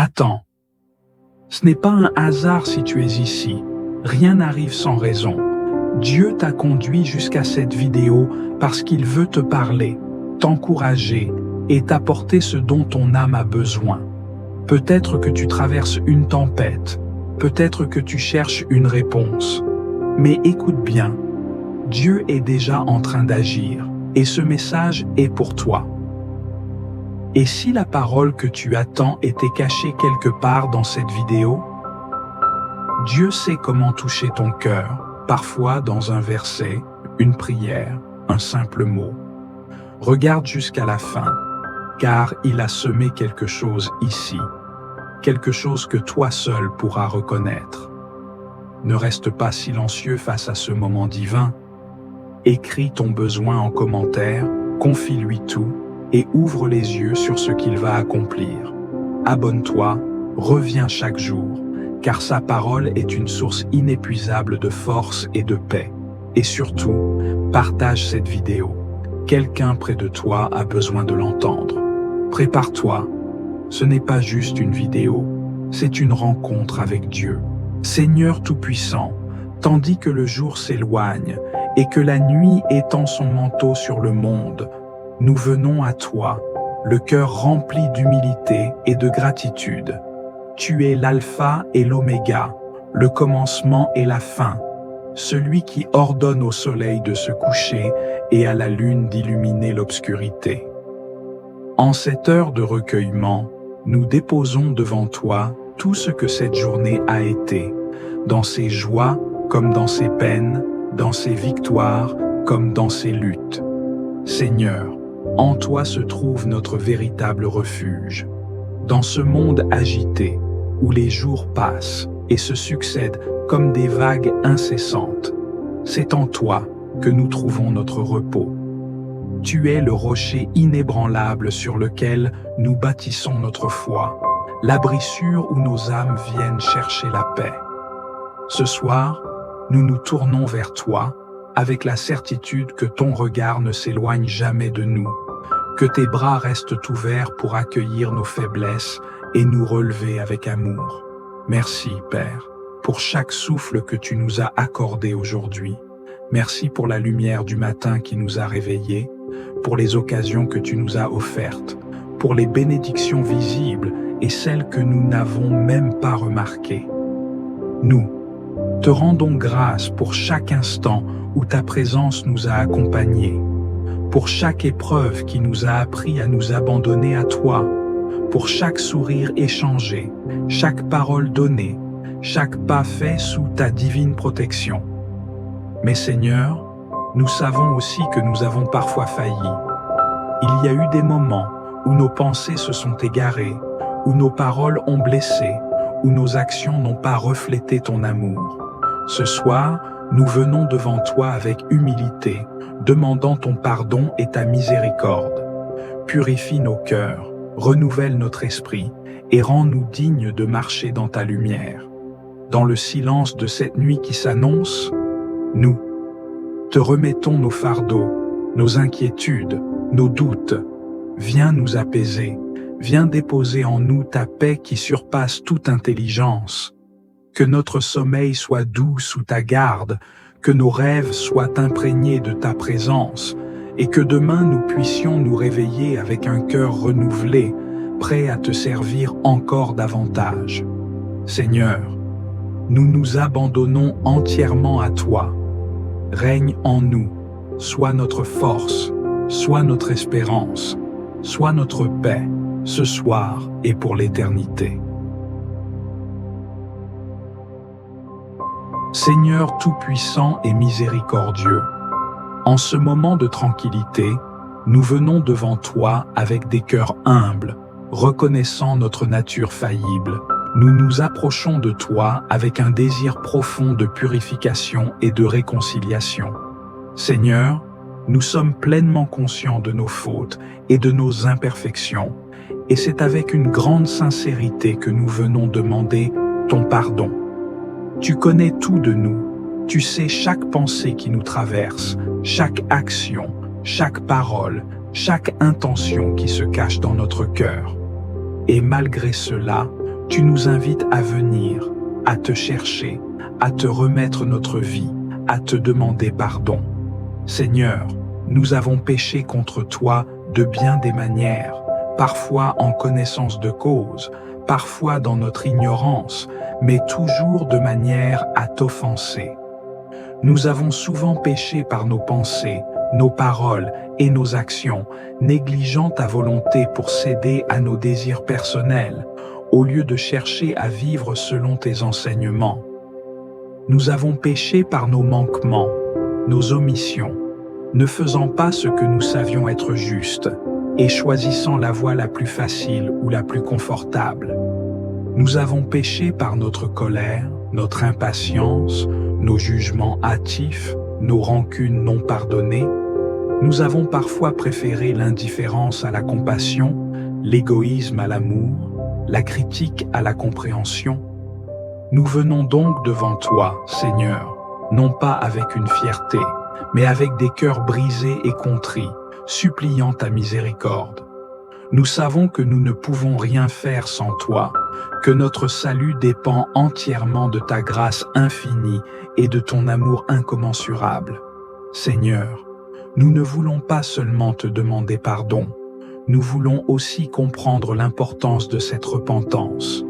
Attends. Ce n'est pas un hasard si tu es ici. Rien n'arrive sans raison. Dieu t'a conduit jusqu'à cette vidéo parce qu'il veut te parler, t'encourager et t'apporter ce dont ton âme a besoin. Peut-être que tu traverses une tempête, peut-être que tu cherches une réponse. Mais écoute bien, Dieu est déjà en train d'agir et ce message est pour toi. Et si la parole que tu attends était cachée quelque part dans cette vidéo? Dieu sait comment toucher ton cœur, parfois dans un verset, une prière, un simple mot. Regarde jusqu'à la fin, car il a semé quelque chose ici, quelque chose que toi seul pourras reconnaître. Ne reste pas silencieux face à ce moment divin. Écris ton besoin en commentaire, confie-lui tout et ouvre les yeux sur ce qu'il va accomplir. Abonne-toi, reviens chaque jour, car sa parole est une source inépuisable de force et de paix. Et surtout, partage cette vidéo. Quelqu'un près de toi a besoin de l'entendre. Prépare-toi. Ce n'est pas juste une vidéo, c'est une rencontre avec Dieu. Seigneur Tout-Puissant, tandis que le jour s'éloigne et que la nuit étend son manteau sur le monde, nous venons à toi, le cœur rempli d'humilité et de gratitude. Tu es l'alpha et l'oméga, le commencement et la fin, celui qui ordonne au soleil de se coucher et à la lune d'illuminer l'obscurité. En cette heure de recueillement, nous déposons devant toi tout ce que cette journée a été, dans ses joies comme dans ses peines, dans ses victoires comme dans ses luttes. Seigneur, en toi se trouve notre véritable refuge. Dans ce monde agité, où les jours passent et se succèdent comme des vagues incessantes, c'est en toi que nous trouvons notre repos. Tu es le rocher inébranlable sur lequel nous bâtissons notre foi, l'abri sûr où nos âmes viennent chercher la paix. Ce soir, nous nous tournons vers toi avec la certitude que ton regard ne s'éloigne jamais de nous, que tes bras restent ouverts pour accueillir nos faiblesses et nous relever avec amour. Merci, Père, pour chaque souffle que tu nous as accordé aujourd'hui. Merci pour la lumière du matin qui nous a réveillés, pour les occasions que tu nous as offertes, pour les bénédictions visibles et celles que nous n'avons même pas remarquées. Nous te rendons grâce pour chaque instant où ta présence nous a accompagnés, pour chaque épreuve qui nous a appris à nous abandonner à toi, pour chaque sourire échangé, chaque parole donnée, chaque pas fait sous ta divine protection. Mais Seigneur, nous savons aussi que nous avons parfois failli. Il y a eu des moments où nos pensées se sont égarées, où nos paroles ont blessé, où nos actions n'ont pas reflété ton amour. Ce soir, nous venons devant toi avec humilité, demandant ton pardon et ta miséricorde. Purifie nos cœurs, renouvelle notre esprit et rends-nous dignes de marcher dans ta lumière. Dans le silence de cette nuit qui s'annonce, nous te remettons nos fardeaux, nos inquiétudes, nos doutes. Viens nous apaiser, viens déposer en nous ta paix qui surpasse toute intelligence. Que notre sommeil soit doux sous ta garde, que nos rêves soient imprégnés de ta présence, et que demain nous puissions nous réveiller avec un cœur renouvelé, prêt à te servir encore davantage. Seigneur, nous nous abandonnons entièrement à toi. Règne en nous, sois notre force, sois notre espérance, sois notre paix, ce soir et pour l'éternité. Seigneur tout-puissant et miséricordieux, en ce moment de tranquillité, nous venons devant toi avec des cœurs humbles, reconnaissant notre nature faillible. Nous nous approchons de toi avec un désir profond de purification et de réconciliation. Seigneur, nous sommes pleinement conscients de nos fautes et de nos imperfections, et c'est avec une grande sincérité que nous venons demander ton pardon. Tu connais tout de nous, tu sais chaque pensée qui nous traverse, chaque action, chaque parole, chaque intention qui se cache dans notre cœur. Et malgré cela, Tu nous invites à venir, à te chercher, à te remettre notre vie, à te demander pardon. Seigneur, nous avons péché contre toi de bien des manières, parfois en connaissance de cause, parfois dans notre ignorance, mais toujours de manière à t'offenser. Nous avons souvent péché par nos pensées, nos paroles et nos actions, négligeant ta volonté pour céder à nos désirs personnels, au lieu de chercher à vivre selon tes enseignements. Nous avons péché par nos manquements, nos omissions, ne faisant pas ce que nous savions être juste, et choisissant la voie la plus facile ou la plus confortable. Nous avons péché par notre colère, notre impatience, nos jugements hâtifs, nos rancunes non pardonnées. Nous avons parfois préféré l'indifférence à la compassion, l'égoïsme à l'amour, la critique à la compréhension. Nous venons donc devant toi, Seigneur, non pas avec une fierté, mais avec des cœurs brisés et contrits, suppliant ta miséricorde. Nous savons que nous ne pouvons rien faire sans toi, que notre salut dépend entièrement de ta grâce infinie et de ton amour incommensurable. Seigneur, nous ne voulons pas seulement te demander pardon, nous voulons aussi comprendre l'importance de cette repentance.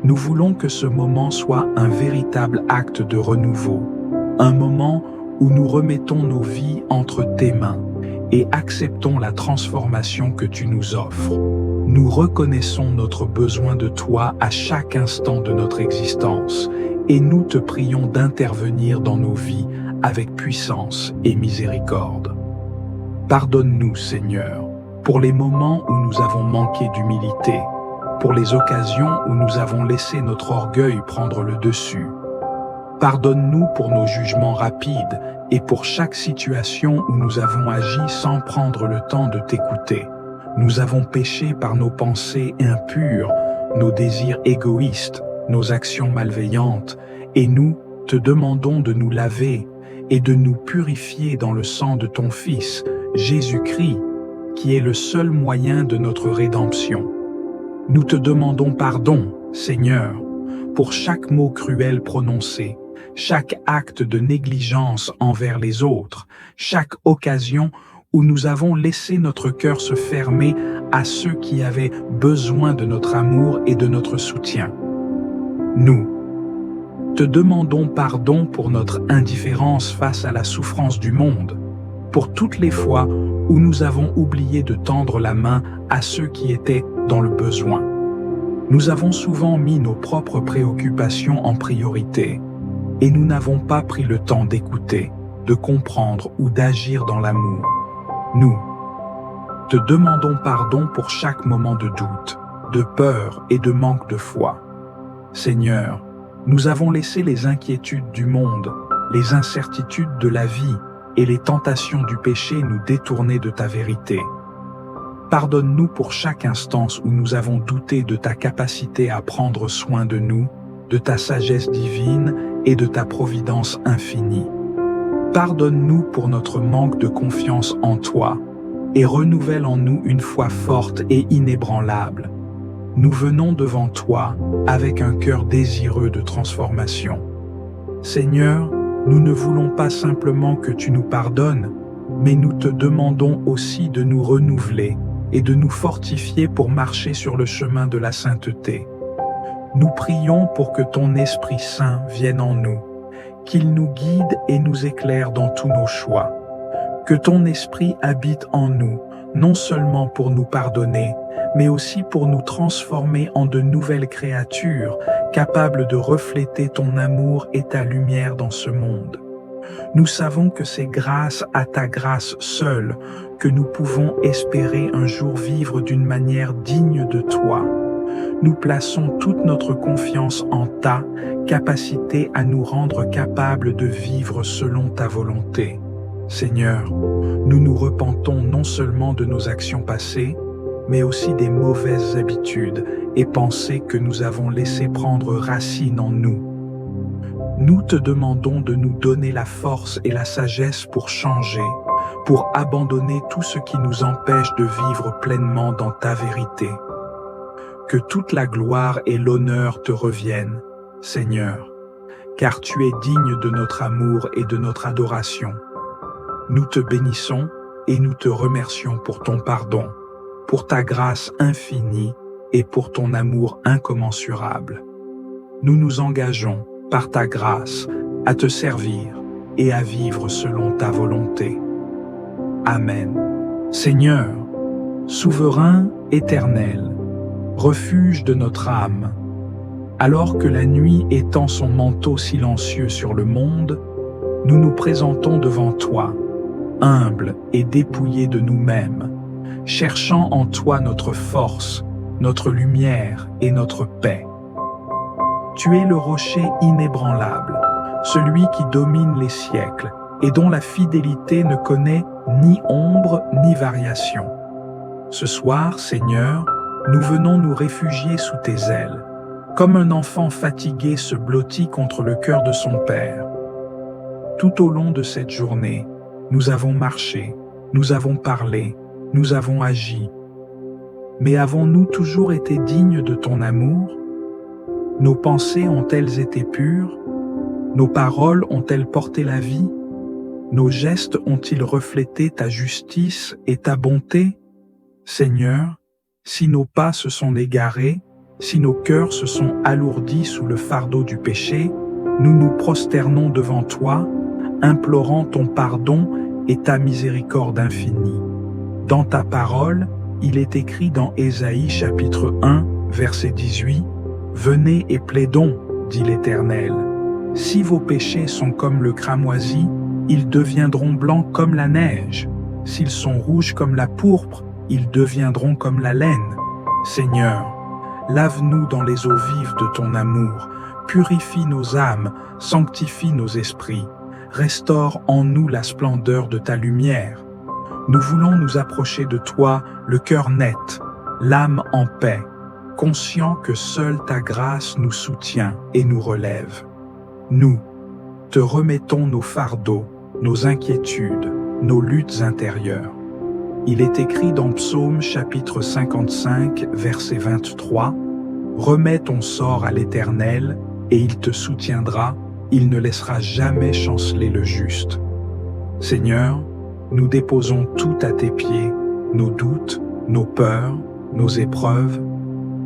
Nous voulons que ce moment soit un véritable acte de renouveau, un moment où nous remettons nos vies entre tes mains et acceptons la transformation que tu nous offres. Nous reconnaissons notre besoin de toi à chaque instant de notre existence et nous te prions d'intervenir dans nos vies avec puissance et miséricorde. Pardonne-nous, Seigneur, pour les moments où nous avons manqué d'humilité, pour les occasions où nous avons laissé notre orgueil prendre le dessus. Pardonne-nous pour nos jugements rapides et pour chaque situation où nous avons agi sans prendre le temps de t'écouter. Nous avons péché par nos pensées impures, nos désirs égoïstes, nos actions malveillantes, et nous te demandons de nous laver et de nous purifier dans le sang de ton Fils, Jésus-Christ, qui est le seul moyen de notre rédemption. Nous te demandons pardon, Seigneur, pour chaque mot cruel prononcé, chaque acte de négligence envers les autres, chaque occasion où nous avons laissé notre cœur se fermer à ceux qui avaient besoin de notre amour et de notre soutien. Nous te demandons pardon pour notre indifférence face à la souffrance du monde, pour toutes les fois où nous avons oublié de tendre la main à ceux qui étaient dans le besoin. Nous avons souvent mis nos propres préoccupations en priorité et nous n'avons pas pris le temps d'écouter, de comprendre ou d'agir dans l'amour. Nous te demandons pardon pour chaque moment de doute, de peur et de manque de foi. Seigneur, nous avons laissé les inquiétudes du monde, les incertitudes de la vie et les tentations du péché nous détourner de ta vérité. Pardonne-nous pour chaque instance où nous avons douté de ta capacité à prendre soin de nous, de ta sagesse divine et de ta providence infinie. Pardonne-nous pour notre manque de confiance en toi et renouvelle en nous une foi forte et inébranlable. Nous venons devant toi avec un cœur désireux de transformation. Seigneur, nous ne voulons pas simplement que tu nous pardonnes, mais nous te demandons aussi de nous renouveler et de nous fortifier pour marcher sur le chemin de la sainteté. Nous prions pour que ton Esprit Saint vienne en nous, qu'il nous guide et nous éclaire dans tous nos choix. Que ton Esprit habite en nous, non seulement pour nous pardonner, mais aussi pour nous transformer en de nouvelles créatures, capables de refléter ton amour et ta lumière dans ce monde. Nous savons que c'est grâce à ta grâce seule que nous pouvons espérer un jour vivre d'une manière digne de toi. Nous plaçons toute notre confiance en ta capacité à nous rendre capables de vivre selon ta volonté. Seigneur, nous nous repentons non seulement de nos actions passées, mais aussi des mauvaises habitudes et pensées que nous avons laissées prendre racine en nous. Nous te demandons de nous donner la force et la sagesse pour changer, pour abandonner tout ce qui nous empêche de vivre pleinement dans ta vérité. Que toute la gloire et l'honneur te reviennent, Seigneur, car tu es digne de notre amour et de notre adoration. Nous te bénissons et nous te remercions pour ton pardon, pour ta grâce infinie et pour ton amour incommensurable. Nous nous engageons, par ta grâce, à te servir et à vivre selon ta volonté. Amen. Seigneur, souverain éternel, refuge de notre âme, alors que la nuit étend son manteau silencieux sur le monde, nous nous présentons devant toi, humbles et dépouillés de nous-mêmes, cherchant en toi notre force, notre lumière et notre paix. Tu es le rocher inébranlable, celui qui domine les siècles et dont la fidélité ne connaît ni ombre ni variation. Ce soir, Seigneur, nous venons nous réfugier sous tes ailes, comme un enfant fatigué se blottit contre le cœur de son père. Tout au long de cette journée, nous avons marché, nous avons parlé, nous avons agi. Mais avons-nous toujours été dignes de ton amour? Nos pensées ont-elles été pures? Nos paroles ont-elles porté la vie? Nos gestes ont-ils reflété ta justice et ta bonté? Seigneur, si nos pas se sont égarés, si nos cœurs se sont alourdis sous le fardeau du péché, nous nous prosternons devant toi, implorant ton pardon et ta miséricorde infinie. Dans ta parole, il est écrit dans Ésaïe chapitre 1, verset 18, « Venez et plaidons, dit l'Éternel. Si vos péchés sont comme le cramoisi, ils deviendront blancs comme la neige. S'ils sont rouges comme la pourpre, ils deviendront comme la laine. Seigneur, lave-nous dans les eaux vives de ton amour, purifie nos âmes, sanctifie nos esprits, restaure en nous la splendeur de ta lumière. Nous voulons nous approcher de toi, le cœur net, l'âme en paix, conscients que seule ta grâce nous soutient et nous relève. Nous te remettons nos fardeaux, nos inquiétudes, nos luttes intérieures. Il est écrit dans Psaume chapitre 55, verset 23, « Remets ton sort à l'Éternel, et il te soutiendra, il ne laissera jamais chanceler le juste. » Seigneur, nous déposons tout à tes pieds, nos doutes, nos peurs, nos épreuves.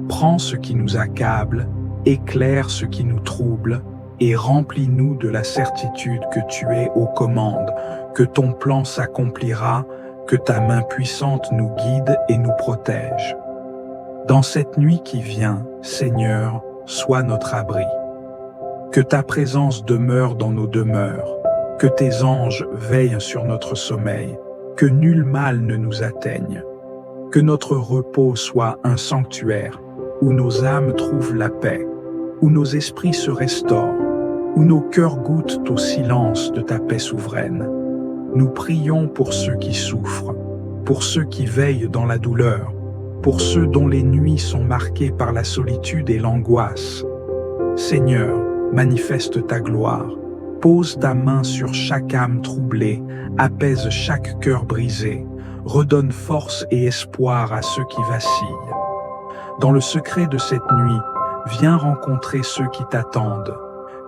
Prends ce qui nous accable, éclaire ce qui nous trouble, et remplis-nous de la certitude que tu es aux commandes, que ton plan s'accomplira, que ta main puissante nous guide et nous protège. Dans cette nuit qui vient, Seigneur, sois notre abri. Que ta présence demeure dans nos demeures, que tes anges veillent sur notre sommeil, que nul mal ne nous atteigne, que notre repos soit un sanctuaire, où nos âmes trouvent la paix, où nos esprits se restaurent, où nos cœurs goûtent au silence de ta paix souveraine. Nous prions pour ceux qui souffrent, pour ceux qui veillent dans la douleur, pour ceux dont les nuits sont marquées par la solitude et l'angoisse. Seigneur, manifeste ta gloire, pose ta main sur chaque âme troublée, apaise chaque cœur brisé, redonne force et espoir à ceux qui vacillent. Dans le secret de cette nuit, viens rencontrer ceux qui t'attendent,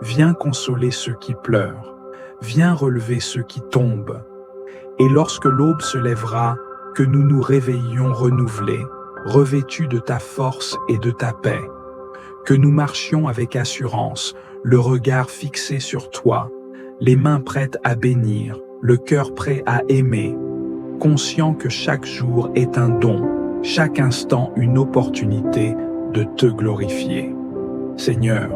viens consoler ceux qui pleurent, viens relever ceux qui tombent. Et lorsque l'aube se lèvera, que nous nous réveillions renouvelés, revêtus de ta force et de ta paix. Que nous marchions avec assurance, le regard fixé sur toi, les mains prêtes à bénir, le cœur prêt à aimer, conscients que chaque jour est un don, chaque instant une opportunité de te glorifier. Seigneur,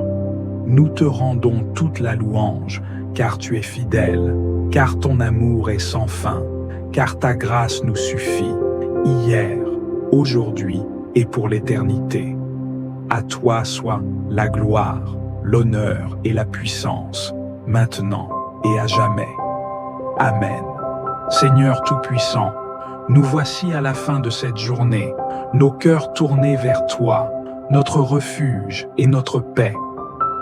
nous te rendons toute la louange, car tu es fidèle, car ton amour est sans fin, car ta grâce nous suffit, hier, aujourd'hui et pour l'éternité. À toi soit la gloire, l'honneur et la puissance, maintenant et à jamais. Amen. Seigneur Tout-Puissant, nous voici à la fin de cette journée, nos cœurs tournés vers toi, notre refuge et notre paix.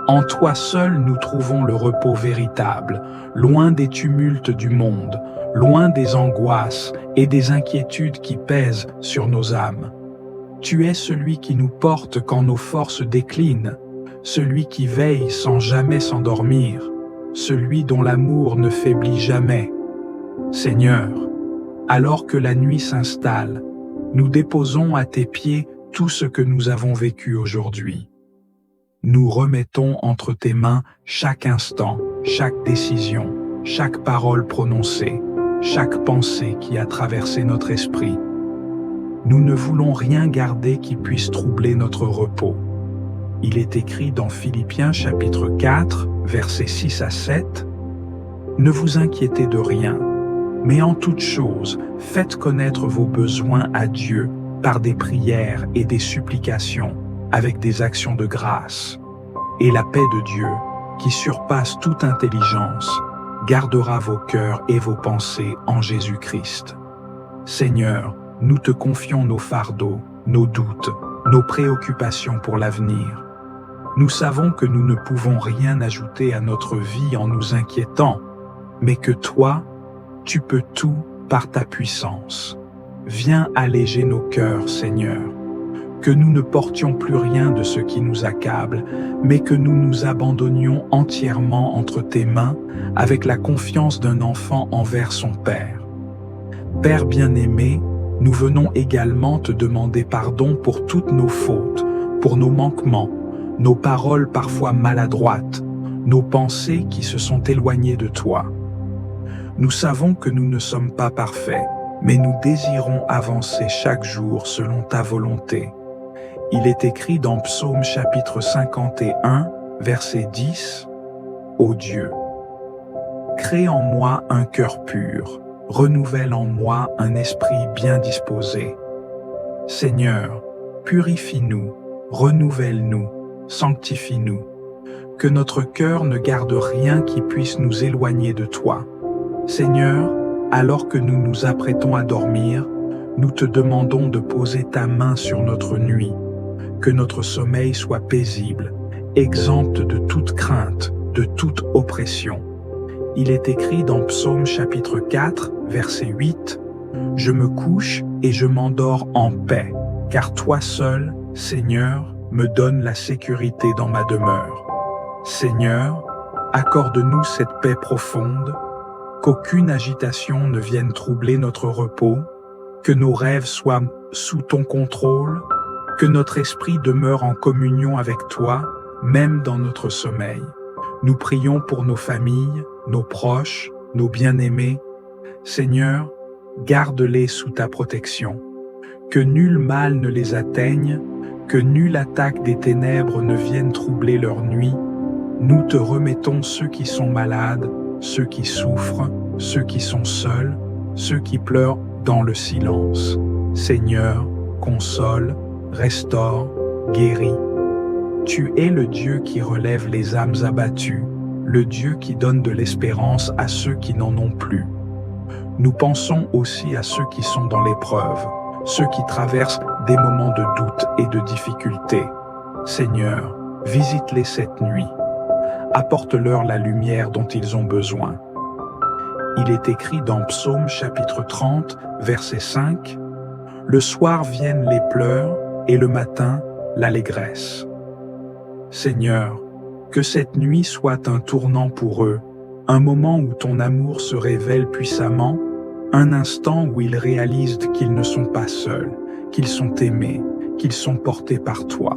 En toi seul nous trouvons le repos véritable, loin des tumultes du monde, loin des angoisses et des inquiétudes qui pèsent sur nos âmes. Tu es celui qui nous porte quand nos forces déclinent, celui qui veille sans jamais s'endormir, celui dont l'amour ne faiblit jamais. Seigneur, alors que la nuit s'installe, nous déposons à tes pieds tout ce que nous avons vécu aujourd'hui. Nous remettons entre tes mains chaque instant, chaque décision, chaque parole prononcée, chaque pensée qui a traversé notre esprit. Nous ne voulons rien garder qui puisse troubler notre repos. Il est écrit dans Philippiens chapitre 4, versets 6 à 7, « Ne vous inquiétez de rien, mais en toute chose, faites connaître vos besoins à Dieu par des prières et des supplications, avec des actions de grâce. Et la paix de Dieu, qui surpasse toute intelligence, gardera vos cœurs et vos pensées en Jésus-Christ. Seigneur, nous te confions nos fardeaux, nos doutes, nos préoccupations pour l'avenir. Nous savons que nous ne pouvons rien ajouter à notre vie en nous inquiétant, mais que toi, tu peux tout par ta puissance. Viens alléger nos cœurs, Seigneur, que nous ne portions plus rien de ce qui nous accable, mais que nous nous abandonnions entièrement entre tes mains avec la confiance d'un enfant envers son Père. Père bien-aimé, nous venons également te demander pardon pour toutes nos fautes, pour nos manquements, nos paroles parfois maladroites, nos pensées qui se sont éloignées de toi. Nous savons que nous ne sommes pas parfaits, mais nous désirons avancer chaque jour selon ta volonté. Il est écrit dans Psaume chapitre 51, verset 10, « Ô Dieu, crée en moi un cœur pur, renouvelle en moi un esprit bien disposé. Seigneur, purifie-nous, renouvelle-nous, sanctifie-nous, que notre cœur ne garde rien qui puisse nous éloigner de toi. Seigneur, alors que nous nous apprêtons à dormir, nous te demandons de poser ta main sur notre nuit, que notre sommeil soit paisible, exempt de toute crainte, de toute oppression. Il est écrit dans Psaume chapitre 4, verset 8, « Je me couche et je m'endors en paix, car toi seul, Seigneur, me donnes la sécurité dans ma demeure. Seigneur, accorde-nous cette paix profonde, qu'aucune agitation ne vienne troubler notre repos, que nos rêves soient sous ton contrôle, que notre esprit demeure en communion avec toi, même dans notre sommeil. Nous prions pour nos familles, nos proches, nos bien-aimés. Seigneur, garde-les sous ta protection. Que nul mal ne les atteigne, que nulle attaque des ténèbres ne vienne troubler leur nuit. Nous te remettons ceux qui sont malades, ceux qui souffrent, ceux qui sont seuls, ceux qui pleurent dans le silence. Seigneur, console, restaure, guéris. Tu es le Dieu qui relève les âmes abattues, le Dieu qui donne de l'espérance à ceux qui n'en ont plus. Nous pensons aussi à ceux qui sont dans l'épreuve, ceux qui traversent des moments de doute et de difficulté. Seigneur, visite-les cette nuit. Apporte-leur la lumière dont ils ont besoin. Il est écrit dans Psaume chapitre 30, verset 5, « Le soir viennent les pleurs et le matin l'allégresse. » Seigneur, que cette nuit soit un tournant pour eux, un moment où ton amour se révèle puissamment, un instant où ils réalisent qu'ils ne sont pas seuls, qu'ils sont aimés, qu'ils sont portés par toi.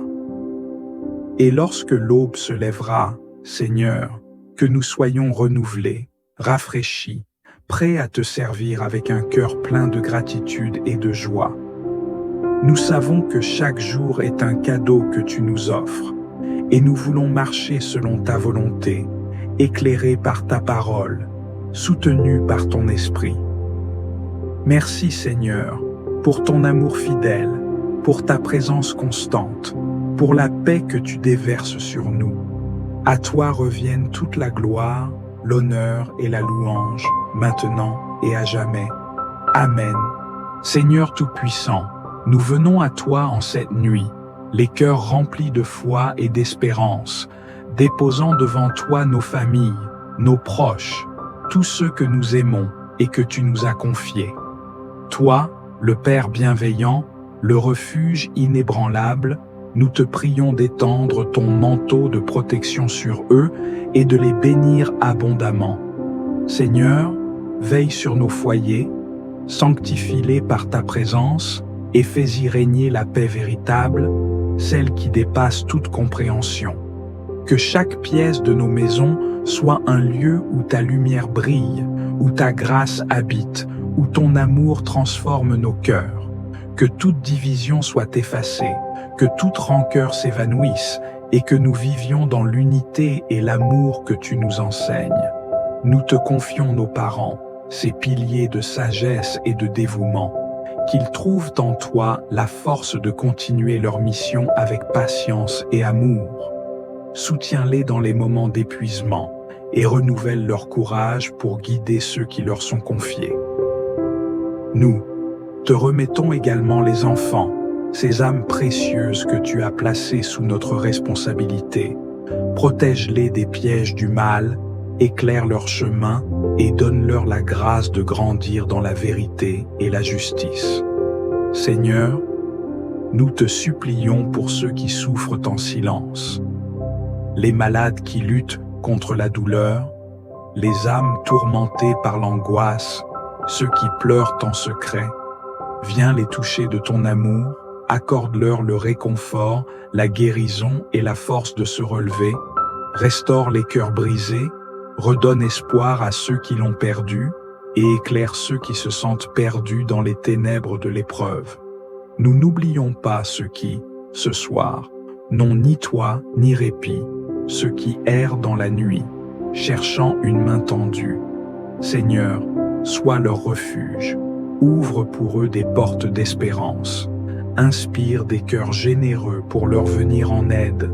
Et lorsque l'aube se lèvera, Seigneur, que nous soyons renouvelés, rafraîchis, prêts à te servir avec un cœur plein de gratitude et de joie. Nous savons que chaque jour est un cadeau que tu nous offres, et nous voulons marcher selon ta volonté, éclairés par ta parole, soutenus par ton esprit. Merci Seigneur, pour ton amour fidèle, pour ta présence constante, pour la paix que tu déverses sur nous. À toi reviennent toute la gloire, l'honneur et la louange, maintenant et à jamais. Amen. Seigneur Tout-Puissant, nous venons à toi en cette nuit, les cœurs remplis de foi et d'espérance, déposant devant toi nos familles, nos proches, tous ceux que nous aimons et que tu nous as confiés. Toi, le Père bienveillant, le refuge inébranlable, nous te prions d'étendre ton manteau de protection sur eux et de les bénir abondamment. Seigneur, veille sur nos foyers, sanctifie-les par ta présence et fais-y régner la paix véritable, celle qui dépasse toute compréhension. Que chaque pièce de nos maisons soit un lieu où ta lumière brille, où ta grâce habite, où ton amour transforme nos cœurs. Que toute division soit effacée, que toute rancœur s'évanouisse et que nous vivions dans l'unité et l'amour que tu nous enseignes. Nous te confions nos parents, ces piliers de sagesse et de dévouement, qu'ils trouvent en toi la force de continuer leur mission avec patience et amour. Soutiens-les dans les moments d'épuisement et renouvelle leur courage pour guider ceux qui leur sont confiés. Nous te remettons également les enfants, ces âmes précieuses que tu as placées sous notre responsabilité. Protège-les des pièges du mal, éclaire leur chemin et donne-leur la grâce de grandir dans la vérité et la justice. Seigneur, nous te supplions pour ceux qui souffrent en silence, les malades qui luttent contre la douleur, les âmes tourmentées par l'angoisse, ceux qui pleurent en secret. Viens les toucher de ton amour, accorde-leur le réconfort, la guérison et la force de se relever, restaure les cœurs brisés, redonne espoir à ceux qui l'ont perdu et éclaire ceux qui se sentent perdus dans les ténèbres de l'épreuve. Nous n'oublions pas ceux qui, ce soir, n'ont ni toit ni répit, ceux qui errent dans la nuit, cherchant une main tendue. Seigneur, sois leur refuge, ouvre pour eux des portes d'espérance, inspire des cœurs généreux pour leur venir en aide.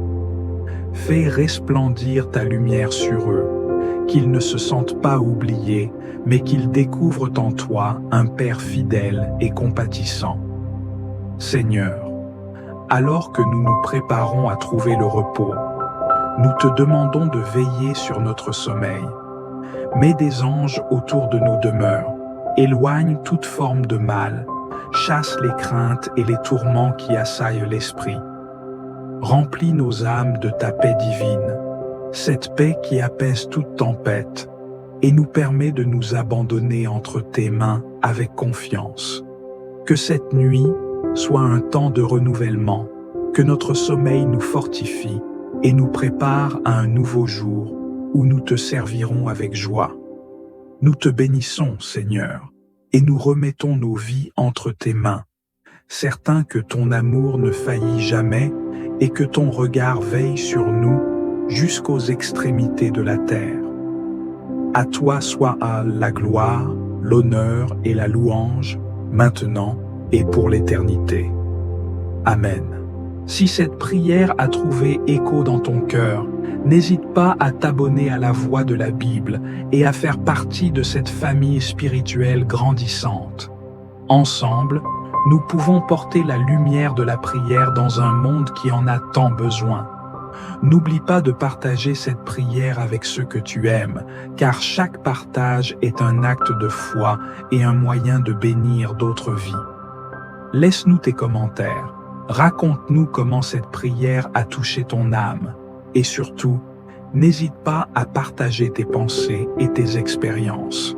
Fais resplendir ta lumière sur eux, qu'ils ne se sentent pas oubliés, mais qu'ils découvrent en toi un Père fidèle et compatissant. Seigneur, alors que nous nous préparons à trouver le repos, nous te demandons de veiller sur notre sommeil. Mets des anges autour de nos demeures, éloigne toute forme de mal, chasse les craintes et les tourments qui assaillent l'esprit. Remplis nos âmes de ta paix divine, cette paix qui apaise toute tempête et nous permet de nous abandonner entre tes mains avec confiance. Que cette nuit soit un temps de renouvellement, que notre sommeil nous fortifie et nous prépare à un nouveau jour où nous te servirons avec joie. Nous te bénissons, Seigneur, et nous remettons nos vies entre tes mains, certains que ton amour ne faillit jamais et que ton regard veille sur nous jusqu'aux extrémités de la terre. À toi soit la gloire, l'honneur et la louange, maintenant et pour l'éternité. Amen. Si cette prière a trouvé écho dans ton cœur, n'hésite pas à t'abonner à la Voix de la Bible et à faire partie de cette famille spirituelle grandissante. Ensemble, nous pouvons porter la lumière de la prière dans un monde qui en a tant besoin. N'oublie pas de partager cette prière avec ceux que tu aimes, car chaque partage est un acte de foi et un moyen de bénir d'autres vies. Laisse-nous tes commentaires, raconte-nous comment cette prière a touché ton âme, et surtout, n'hésite pas à partager tes pensées et tes expériences.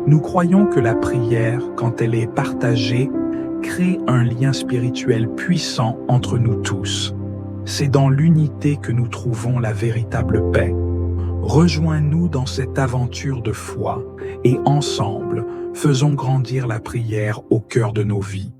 Nous croyons que la prière, quand elle est partagée, crée un lien spirituel puissant entre nous tous. C'est dans l'unité que nous trouvons la véritable paix. Rejoins-nous dans cette aventure de foi et ensemble, faisons grandir la prière au cœur de nos vies.